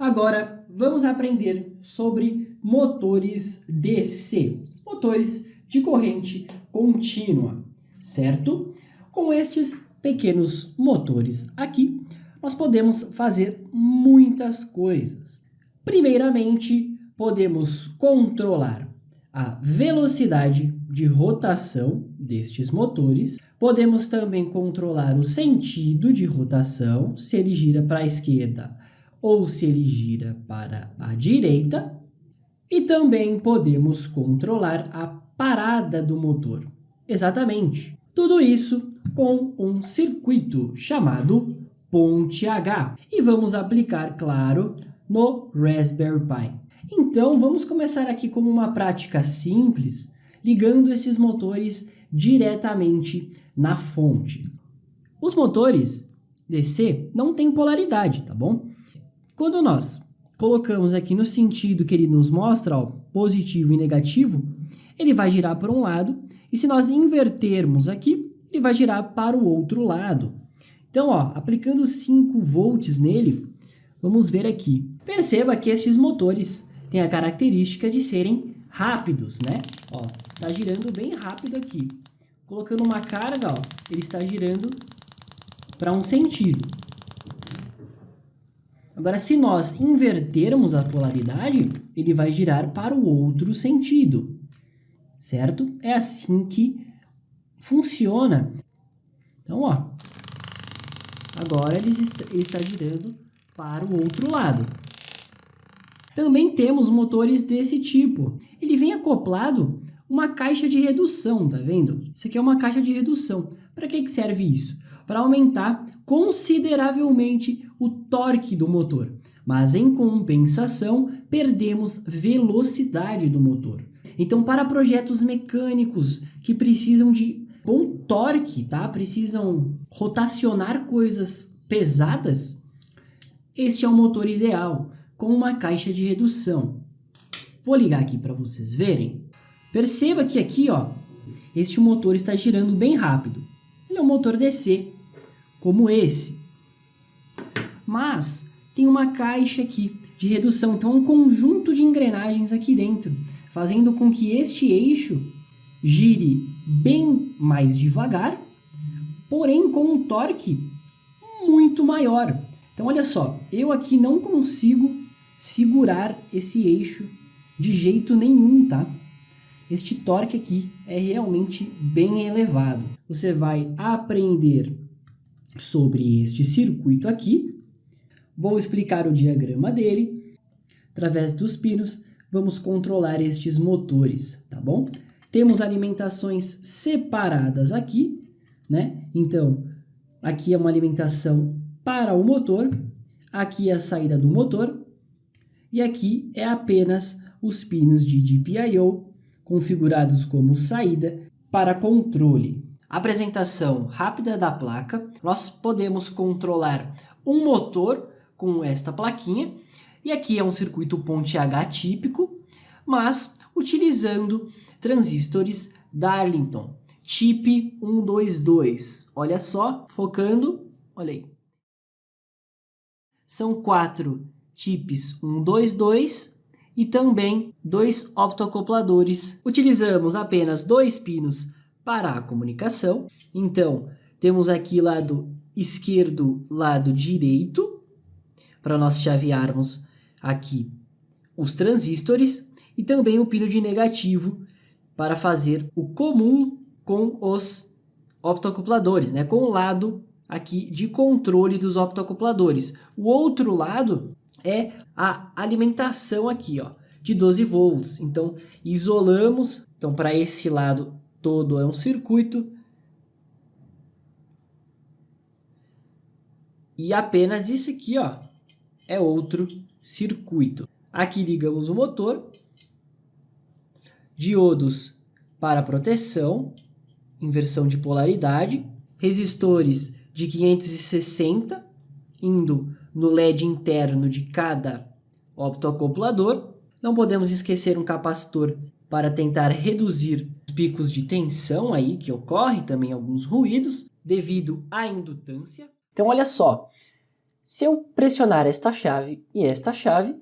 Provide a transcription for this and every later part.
Agora, vamos aprender sobre motores DC, motores de corrente contínua, certo? Com estes pequenos motores aqui, nós podemos fazer muitas coisas. Primeiramente, podemos controlar a velocidade de rotação destes motores. Podemos também controlar o sentido de rotação, se ele gira para a esquerda ou se ele gira para a direita. E também podemos controlar a parada do motor. Exatamente. Tudo isso com um circuito chamado ponte H. E vamos aplicar, claro, no Raspberry Pi. Então, vamos começar aqui com uma prática simples, ligando esses motores diretamente na fonte. Os motores DC não têm polaridade, tá bom? Quando nós colocamos aqui no sentido que ele nos mostra, ó, positivo e negativo, ele vai girar para um lado, e se nós invertermos aqui, ele vai girar para o outro lado. Então, ó, aplicando 5 volts nele, vamos ver aqui. Perceba que estes motores têm a característica de serem rápidos, né? Ó, tá girando bem rápido aqui. Colocando uma carga, ó, ele está girando para um sentido. Agora, se nós invertermos a polaridade, ele vai girar para o outro sentido, certo? É assim que funciona. Então, ó, agora ele está girando para o outro lado. Também temos motores desse tipo. Ele vem acoplado uma caixa de redução, tá vendo? Isso aqui é uma caixa de redução. Para que serve isso? Para aumentar consideravelmente o torque do motor. Mas em compensação, perdemos velocidade do motor. Então, para projetos mecânicos que precisam de bom torque, tá? Precisam rotacionar coisas pesadas, este é o motor ideal, com uma caixa de redução. Vou ligar aqui para vocês verem. Perceba que aqui, ó, este motor está girando bem rápido. Ele é um motor DC, como esse. Mas tem uma caixa aqui de redução, então um conjunto de engrenagens aqui dentro, fazendo com que este eixo gire bem mais devagar, porém com um torque muito maior. Então olha só, eu aqui não consigo segurar esse eixo de jeito nenhum, tá? Este torque aqui é realmente bem elevado. Você vai aprender sobre este circuito aqui. Vou explicar o diagrama dele. Através dos pinos, vamos controlar estes motores, tá bom? Temos alimentações separadas aqui, né? Então, aqui é uma alimentação para o motor, aqui é a saída do motor, e aqui é apenas os pinos de GPIO, configurados como saída para controle. Apresentação rápida da placa. Nós podemos controlar um motor com esta plaquinha, e aqui é um circuito ponte H típico, mas utilizando transistores Darlington, chip 122. Olha só, focando, olha aí. São 4 chips 122 e também 2 optoacopladores. Utilizamos apenas 2 pinos para a comunicação. Então, temos aqui lado esquerdo, lado direito, para nós chavearmos aqui os transistores, e também o pino de negativo para fazer o comum com os optoacopladores, né? Com o lado aqui de controle dos optoacopladores. O outro lado é a alimentação aqui, ó, de 12 volts. Então, isolamos. Então, para esse lado todo é um circuito. E apenas isso aqui, ó, é outro circuito. Aqui ligamos o motor. Diodos para proteção, inversão de polaridade. Resistores de 560, indo no LED interno de cada optoacoplador. Não podemos esquecer um capacitor para tentar reduzir os picos de tensão aí que ocorrem, também alguns ruídos, devido à indutância. Então olha só, Se eu pressionar esta chave e esta chave,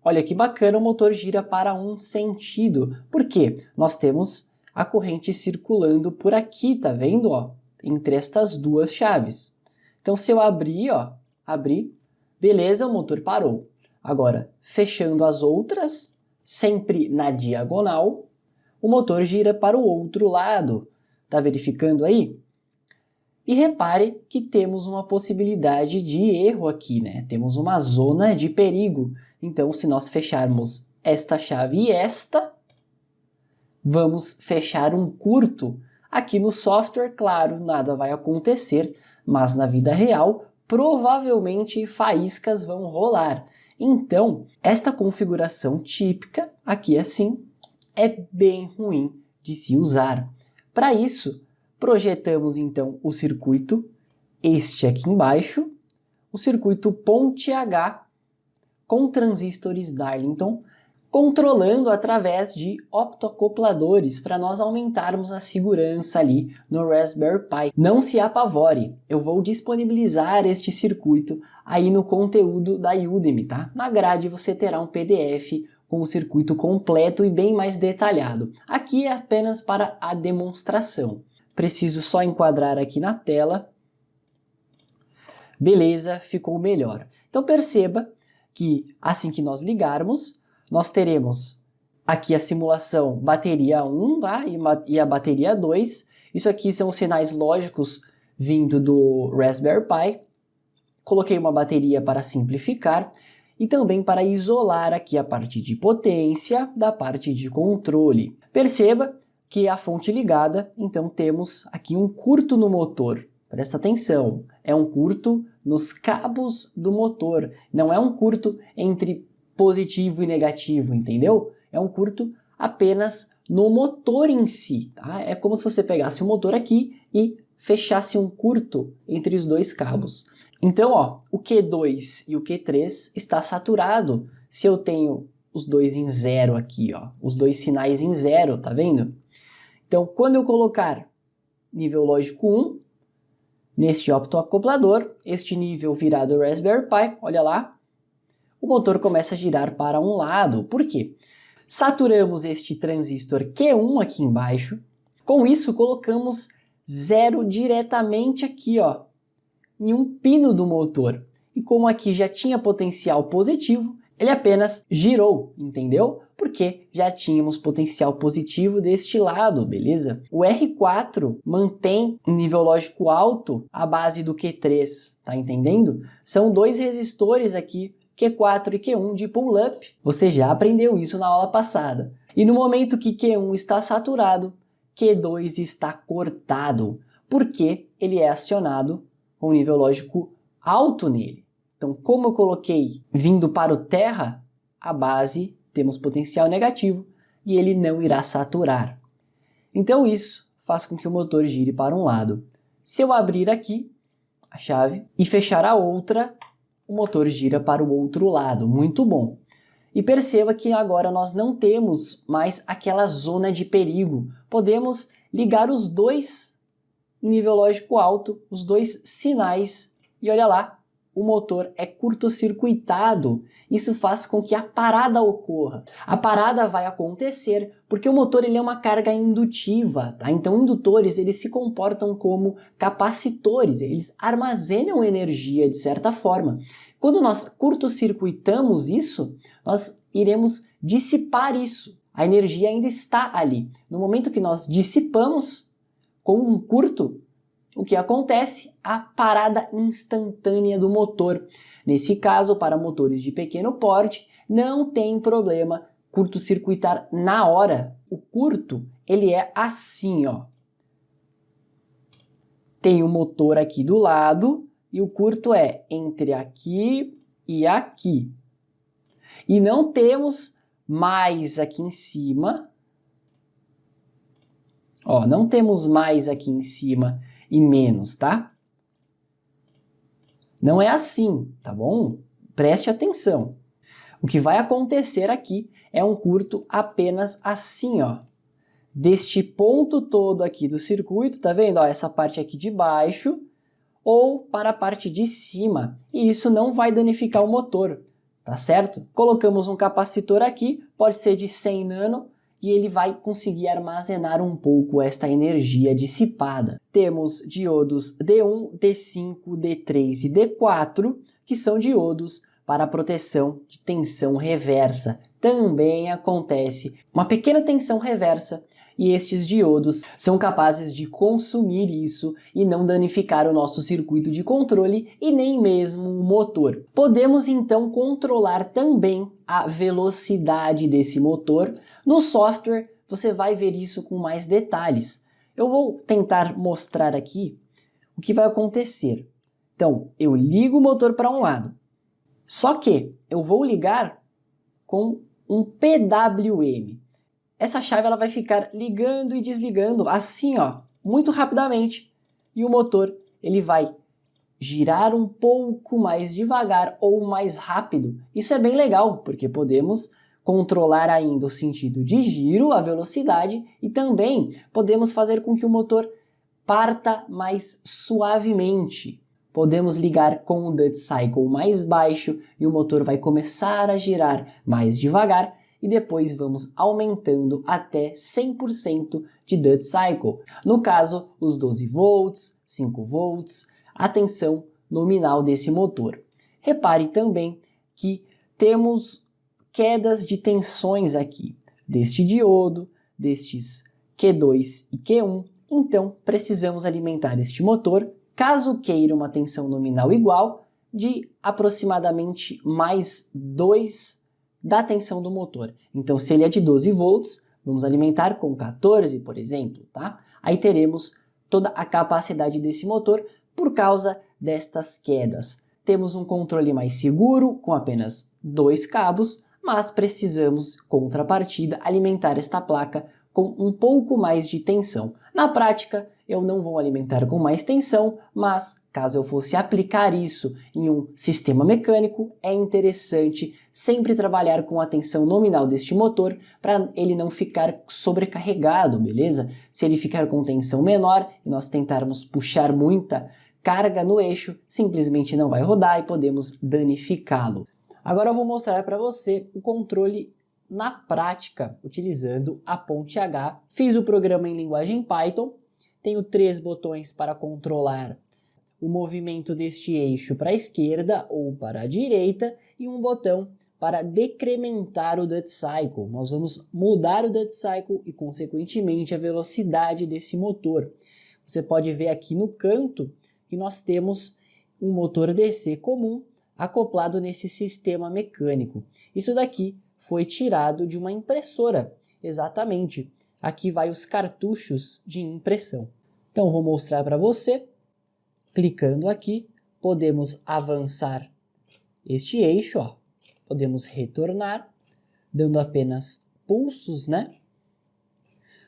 olha que bacana, o motor gira para um sentido. Por quê? Nós temos a corrente circulando por aqui, tá vendo? Ó, entre estas duas chaves. Então, se eu abrir, ó, abrir, beleza, o motor parou. Agora, fechando as outras, sempre na diagonal, o motor gira para o outro lado. Tá verificando aí? E repare que temos uma possibilidade de erro aqui, né? Temos uma zona de perigo. Então, se nós fecharmos esta chave e esta, vamos fechar um curto. Aqui no software, claro, nada vai acontecer, mas na vida real, provavelmente faíscas vão rolar. Então, esta configuração típica, aqui assim, é bem ruim de se usar. Para isso, projetamos então o circuito, este aqui embaixo, o circuito ponte H com transistores Darlington, controlando através de optoacopladores para nós aumentarmos a segurança ali no Raspberry Pi. Não se apavore, eu vou disponibilizar este circuito aí no conteúdo da Udemy, tá? Na grade você terá um PDF com o circuito completo e bem mais detalhado. Aqui é apenas para a demonstração. Preciso só enquadrar aqui na tela. Beleza, ficou melhor. Então perceba que assim que nós ligarmos, nós teremos aqui a simulação bateria 1, tá? E a bateria 2. Isso aqui são sinais lógicos vindo do Raspberry Pi. Coloquei uma bateria para simplificar e também para isolar aqui a parte de potência da parte de controle. Perceba que a fonte ligada, então temos aqui um curto no motor. Presta atenção, é um curto nos cabos do motor, não é um curto entre positivo e negativo, entendeu? É um curto apenas no motor em si, tá? É como se você pegasse o motor aqui e fechasse um curto entre os dois cabos. Então, ó, o Q2 e o Q3 está saturado se eu tenho os dois em zero aqui, ó, os dois sinais em zero, tá vendo? Então, quando eu colocar nível lógico 1, neste optoacoplador, este nível virado Raspberry Pi, olha lá, o motor começa a girar para um lado. Por quê? Saturamos este transistor Q1 aqui embaixo, com isso colocamos zero diretamente aqui, ó, em um pino do motor. E como aqui já tinha potencial positivo, ele apenas girou, entendeu? Porque já tínhamos potencial positivo deste lado, beleza? O R4 mantém um nível lógico alto à base do Q3, tá entendendo? São dois resistores aqui, Q4 e Q1 de pull-up. Você já aprendeu isso na aula passada. E no momento que Q1 está saturado, Q2 está cortado, porque ele é acionado com nível lógico alto nele. Então, como eu coloquei vindo para o terra, a base temos potencial negativo e ele não irá saturar. Então isso faz com que o motor gire para um lado. Se eu abrir aqui a chave e fechar a outra, o motor gira para o outro lado. Muito bom. E perceba que agora nós não temos mais aquela zona de perigo. Podemos ligar os dois em nível lógico alto, os dois sinais, e olha lá, o motor é curto-circuitado. Isso faz com que a parada ocorra. A parada vai acontecer porque o motor ele é uma carga indutiva, tá? Então indutores eles se comportam como capacitores, eles armazenam energia de certa forma. Quando nós curto-circuitamos isso, nós iremos dissipar isso. A energia ainda está ali. No momento que nós dissipamos com um curto, o que acontece? A parada instantânea do motor. Nesse caso, para motores de pequeno porte, não tem problema curto-circuitar na hora. O curto, ele é assim, ó. Tem o motor aqui do lado e o curto é entre aqui e aqui. E não temos mais aqui em cima. Ó, não temos mais aqui em cima e menos, tá? Não é assim, tá bom? Preste atenção. O que vai acontecer aqui é um curto apenas assim, ó. Deste ponto todo aqui do circuito, tá vendo? Ó, essa parte aqui de baixo, ou para a parte de cima, e isso não vai danificar o motor, tá certo? Colocamos um capacitor aqui, pode ser de 100 nano, e ele vai conseguir armazenar um pouco esta energia dissipada. Temos diodos D1, D5, D3 e D4, que são diodos para proteção de tensão reversa. Também acontece uma pequena tensão reversa e estes diodos são capazes de consumir isso e não danificar o nosso circuito de controle e nem mesmo o motor. Podemos então controlar também a velocidade desse motor. No software você vai ver isso com mais detalhes. Eu vou tentar mostrar aqui o que vai acontecer. Então, eu ligo o motor para um lado. Só que eu vou ligar com um PWM. Essa chave ela vai ficar ligando e desligando assim, ó, muito rapidamente. E o motor ele vai girar um pouco mais devagar ou mais rápido. Isso é bem legal, porque podemos controlar ainda o sentido de giro, a velocidade, e também podemos fazer com que o motor parta mais suavemente. Podemos ligar com o duty cycle mais baixo e o motor vai começar a girar mais devagar e depois vamos aumentando até 100% de duty cycle. No caso, os 12 volts, 5 volts, a tensão nominal desse motor. Repare também que temos quedas de tensões aqui, deste diodo, destes Q2 e Q1, então precisamos alimentar este motor, caso queira uma tensão nominal igual, de aproximadamente mais 2 da tensão do motor. Então, se ele é de 12 volts, vamos alimentar com 14, por exemplo, tá? Aí teremos toda a capacidade desse motor por causa destas quedas. Temos um controle mais seguro, com apenas 2 cabos, mas precisamos, contrapartida, alimentar esta placa com um pouco mais de tensão. Na prática, eu não vou alimentar com mais tensão, mas caso eu fosse aplicar isso em um sistema mecânico, é interessante sempre trabalhar com a tensão nominal deste motor para ele não ficar sobrecarregado, beleza? Se ele ficar com tensão menor e nós tentarmos puxar muita carga no eixo, simplesmente não vai rodar e podemos danificá-lo. Agora eu vou mostrar para você o controle na prática, utilizando a ponte H. Fiz o programa em linguagem Python, tenho 3 botões para controlar o movimento deste eixo para a esquerda ou para a direita e um botão para decrementar o duty cycle. Nós vamos mudar o duty cycle e, consequentemente, a velocidade desse motor. Você pode ver aqui no canto que nós temos um motor DC comum acoplado nesse sistema mecânico. Isso daqui foi tirado de uma impressora, exatamente. Aqui vai os cartuchos de impressão. Então vou mostrar para você. Clicando aqui, podemos avançar este eixo, ó. Podemos retornar, dando apenas pulsos, né?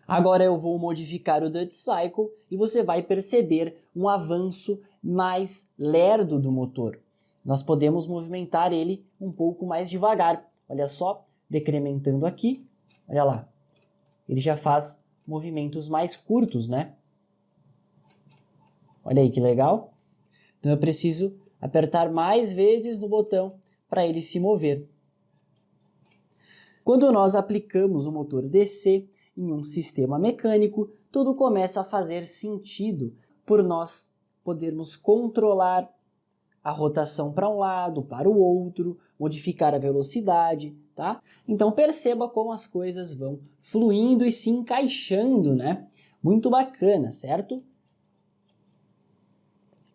Agora eu vou modificar o duty cycle e você vai perceber um avanço mais lerdo do motor. Nós podemos movimentar ele um pouco mais devagar. Olha só, decrementando aqui, olha lá. Ele já faz movimentos mais curtos, né? Olha aí que legal. Então eu preciso apertar mais vezes no botão para ele se mover. Quando nós aplicamos o motor DC em um sistema mecânico, tudo começa a fazer sentido por nós podermos controlar a rotação para um lado, para o outro, modificar a velocidade, tá? Então perceba como as coisas vão fluindo e se encaixando, né? Muito bacana, certo?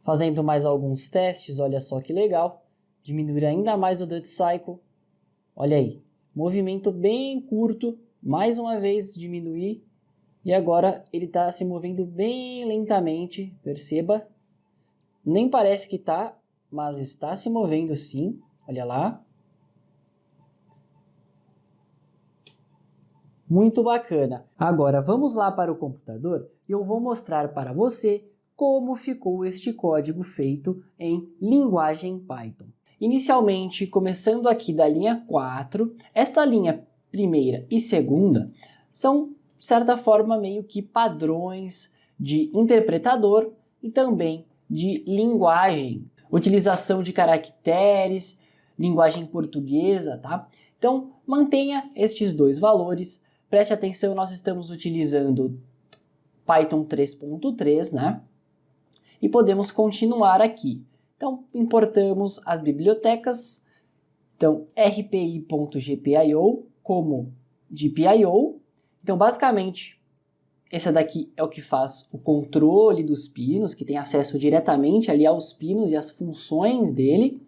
Fazendo mais alguns testes, olha só que legal. Diminuir ainda mais o duty cycle. Olha aí, movimento bem curto, mais uma vez diminuir. E agora ele está se movendo bem lentamente, perceba. Nem parece que está, mas está se movendo sim, olha lá. Muito bacana. Agora vamos lá para o computador e eu vou mostrar para você como ficou este código feito em linguagem Python. Inicialmente, começando aqui da linha 4, esta linha primeira e segunda são, de certa forma, meio que padrões de interpretador e também de linguagem, utilização de caracteres, linguagem portuguesa, tá? Então, mantenha estes dois valores. Preste atenção, nós estamos utilizando Python 3.3, né? E podemos continuar aqui. Então, importamos as bibliotecas. Então, rpi.gpio como GPIO. Então, basicamente, esse daqui é o que faz o controle dos pinos, que tem acesso diretamente ali aos pinos e às funções dele.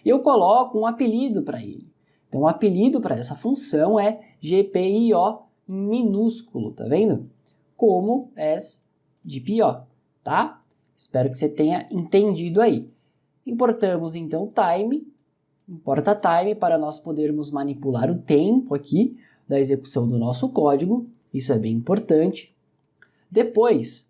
E eu coloco um apelido para ele. Então, o apelido para essa função é GPIO em minúsculo, tá vendo? Como as GPIO, tá? Espero que você tenha entendido aí. Importamos então time, importa time para nós podermos manipular o tempo aqui da execução do nosso código, isso é bem importante. Depois,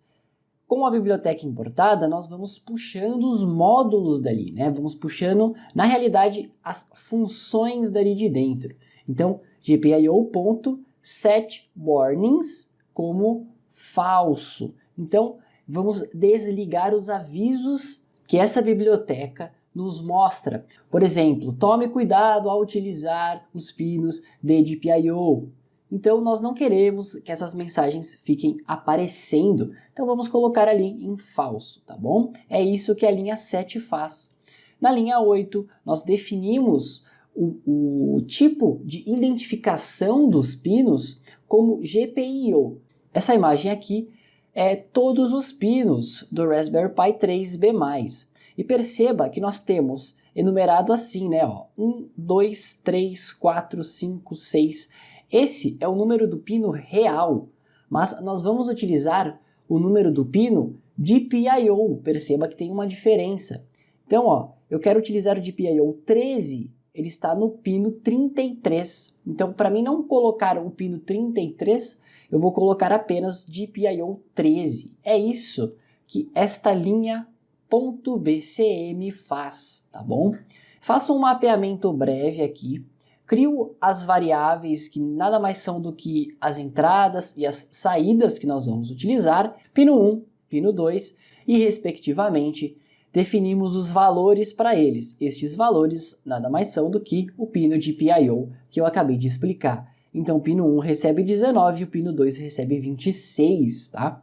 com a biblioteca importada, nós vamos puxando os módulos dali, né? Vamos puxando, na realidade, as funções dali de dentro. Então, gpio.setWarnings como falso. Então, vamos desligar os avisos que essa biblioteca nos mostra. Por exemplo, tome cuidado ao utilizar os pinos de GPIO. Então, nós não queremos que essas mensagens fiquem aparecendo. Então, vamos colocar ali em falso, tá bom? É isso que a linha 7 faz. Na linha 8, nós definimos o tipo de identificação dos pinos como GPIO. Essa imagem aqui é todos os pinos do Raspberry Pi 3B+. E perceba que nós temos enumerado assim, né? 1, 2, 3, 4, 5, 6. Esse é o número do pino real, mas nós vamos utilizar o número do pino GPIO. Perceba que tem uma diferença. Então, eu quero utilizar o GPIO 13, ele está no pino 33. Então, para mim não colocar o pino 33, eu vou colocar apenas GPIO 13. É isso que esta linha .bcm faz, tá bom? Faço um mapeamento breve aqui. Crio as variáveis que nada mais são do que as entradas e as saídas que nós vamos utilizar, pino 1, pino 2, e respectivamente definimos os valores para eles. Estes valores nada mais são do que o pino GPIO que eu acabei de explicar. Então, o pino 1 recebe 19 e o pino 2 recebe 26, tá?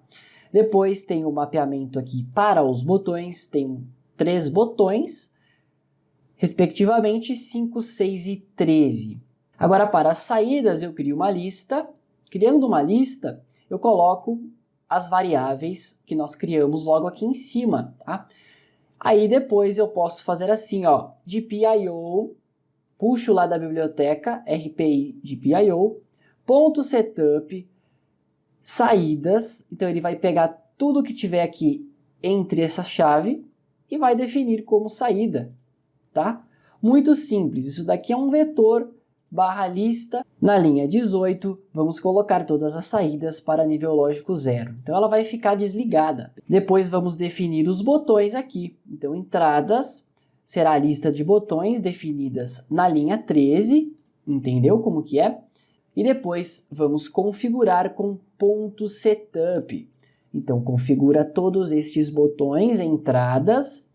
Depois tem o mapeamento aqui para os botões, tem 3 botões, respectivamente 5, 6 e 13. Agora, para as saídas, eu crio uma lista. Criando uma lista, eu coloco as variáveis que nós criamos logo aqui em cima, tá? Aí depois eu posso fazer assim, GPIO, puxo lá da biblioteca, RPI GPIO, ponto setup, saídas, então ele vai pegar tudo que tiver aqui entre essa chave e vai definir como saída, tá? Muito simples, isso daqui é um vetor barra lista. Na linha 18, vamos colocar todas as saídas para nível lógico 0. Então ela vai ficar desligada. Depois vamos definir os botões aqui. Então entradas será a lista de botões definidas na linha 13, entendeu como que é? E depois vamos configurar com ponto setup. Então configura todos estes botões, entradas,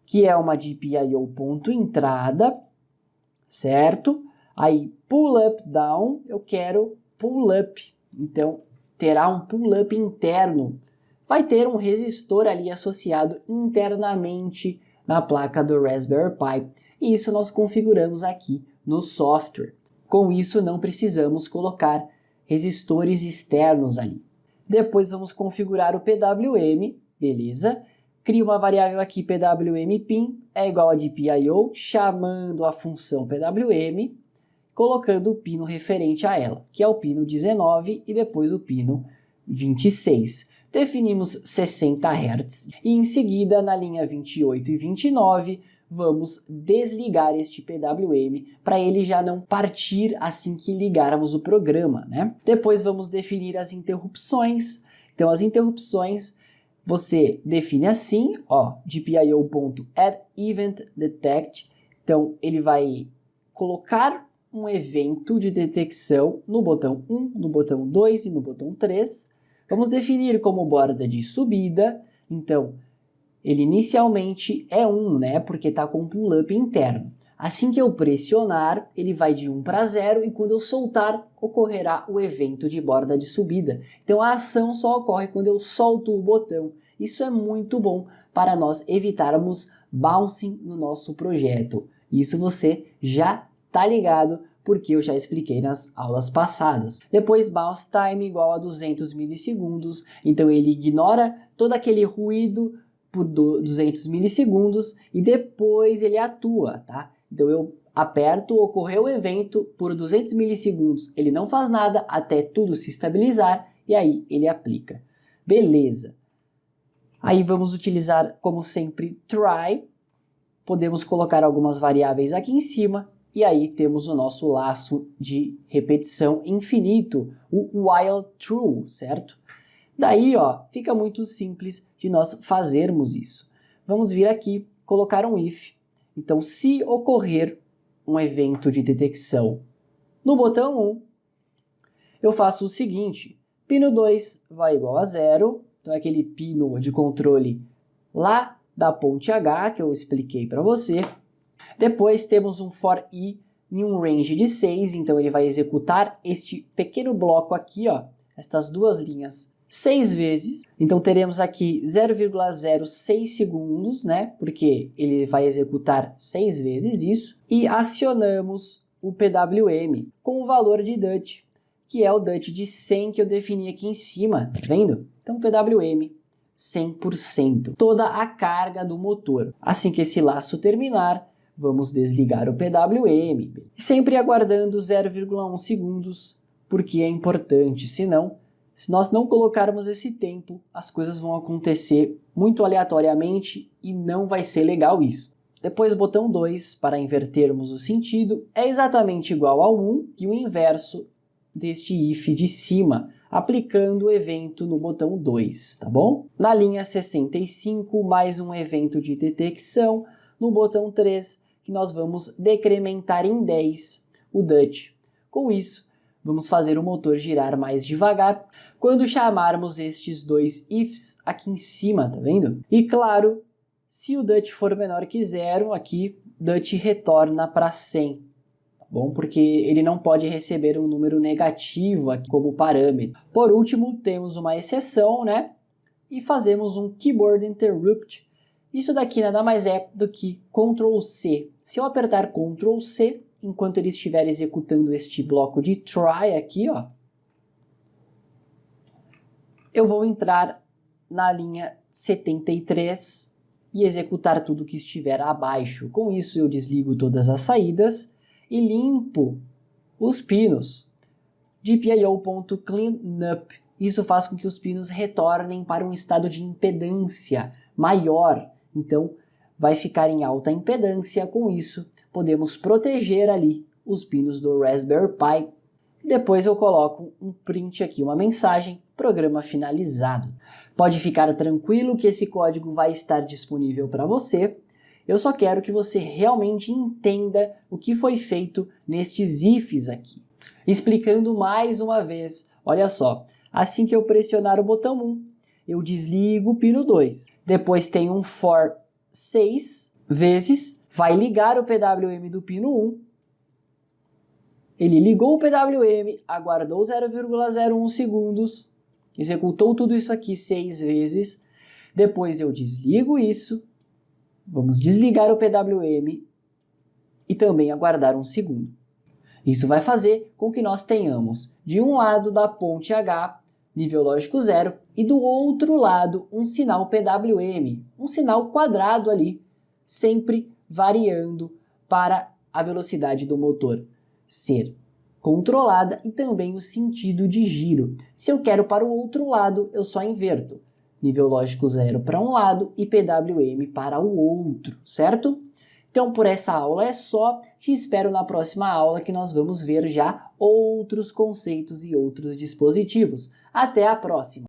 que é uma GPIO.entrada, certo? Aí pull up down, eu quero pull up. Então terá um pull up interno. Vai ter um resistor ali associado internamente na placa do Raspberry Pi. E isso nós configuramos aqui no software. Com isso não precisamos colocar resistores externos ali. Depois vamos configurar o PWM, beleza? Crio uma variável aqui, PWMPin, é igual a GPIO, chamando a função PWM, colocando o pino referente a ela, que é o pino 19 e depois o pino 26. Definimos 60 Hz e em seguida, na linha 28 e 29, vamos desligar este PWM para ele já não partir assim que ligarmos o programa, né? Depois vamos definir as interrupções. Então as interrupções você define assim, GPIO.addEventDetect. Então ele vai colocar um evento de detecção no botão 1, no botão 2 e no botão 3. Vamos definir como borda de subida. Então ele inicialmente é 1, né? Porque está com um pull-up interno. Assim que eu pressionar, ele vai de 1 para 0 e quando eu soltar, ocorrerá o evento de borda de subida. Então a ação só ocorre quando eu solto o botão. Isso é muito bom para nós evitarmos bouncing no nosso projeto. Isso você já está ligado, porque eu já expliquei nas aulas passadas. Depois, bounce time igual a 200 milissegundos, então ele ignora todo aquele ruído por 200 milissegundos e depois ele atua, tá? Então eu aperto, ocorreu o evento, por 200 milissegundos ele não faz nada até tudo se estabilizar e aí ele aplica. Beleza. Aí vamos utilizar, como sempre, try. Podemos colocar algumas variáveis aqui em cima e aí temos o nosso laço de repetição infinito, o while true, certo? Daí, ó, fica muito simples de nós fazermos isso. Vamos vir aqui, colocar um if. Então, se ocorrer um evento de detecção no botão 1, eu faço o seguinte, pino 2 vai igual a 0, então é aquele pino de controle lá da ponte H que eu expliquei para você. Depois temos um for i em um range de 6, então ele vai executar este pequeno bloco aqui, ó, estas duas linhas 6 vezes. Então teremos aqui 0,06 segundos, né? Porque ele vai executar 6 vezes isso. E acionamos o PWM com o valor de DUT, que é o DUT de 100 que eu defini aqui em cima, tá vendo? Então PWM 100%, toda a carga do motor. Assim que esse laço terminar, vamos desligar o PWM, sempre aguardando 0,1 segundos, porque é importante, senão, se nós não colocarmos esse tempo, as coisas vão acontecer muito aleatoriamente e não vai ser legal isso. Depois, botão 2, para invertermos o sentido, é exatamente igual ao 1 e o inverso deste if de cima, aplicando o evento no botão 2, tá bom? Na linha 65, mais um evento de detecção, no botão 3, que nós vamos decrementar em 10 o DUT. Com isso, vamos fazer o motor girar mais devagar quando chamarmos estes dois ifs aqui em cima, tá vendo? E claro, se o DUT for menor que 0, aqui DUT retorna para 100, tá bom? Porque ele não pode receber um número negativo aqui como parâmetro. Por último, temos uma exceção, né? E fazemos um keyboard interrupt. Isso daqui nada mais é do que Ctrl C. Se eu apertar Ctrl C, enquanto ele estiver executando este bloco de try aqui, ó, eu vou entrar na linha 73 e executar tudo que estiver abaixo. Com isso eu desligo todas as saídas e limpo os pinos. GPIO.cleanup. Isso faz com que os pinos retornem para um estado de impedância maior. Então vai ficar em alta impedância. Com isso podemos proteger ali os pinos do Raspberry Pi. Depois eu coloco um print aqui, uma mensagem, programa finalizado. Pode ficar tranquilo que esse código vai estar disponível para você. Eu só quero que você realmente entenda o que foi feito nestes ifs aqui. Explicando mais uma vez, olha só, assim que eu pressionar o botão 1, eu desligo o pino 2. Depois tem um for 6 vezes, vai ligar o PWM do pino 1. Ele ligou o PWM, aguardou 0,01 segundos, executou tudo isso aqui 6 vezes. Depois eu desligo isso, vamos desligar o PWM e também aguardar 1 segundo. Isso vai fazer com que nós tenhamos de um lado da ponte H nível lógico 0 e do outro lado um sinal PWM, um sinal quadrado ali, sempre variando para a velocidade do motor ser controlada e também o sentido de giro. Se eu quero para o outro lado, eu só inverto. Nível lógico 0 para um lado e PWM para o outro, certo? Então, por essa aula é só. Te espero na próxima aula que nós vamos ver já outros conceitos e outros dispositivos. Até a próxima!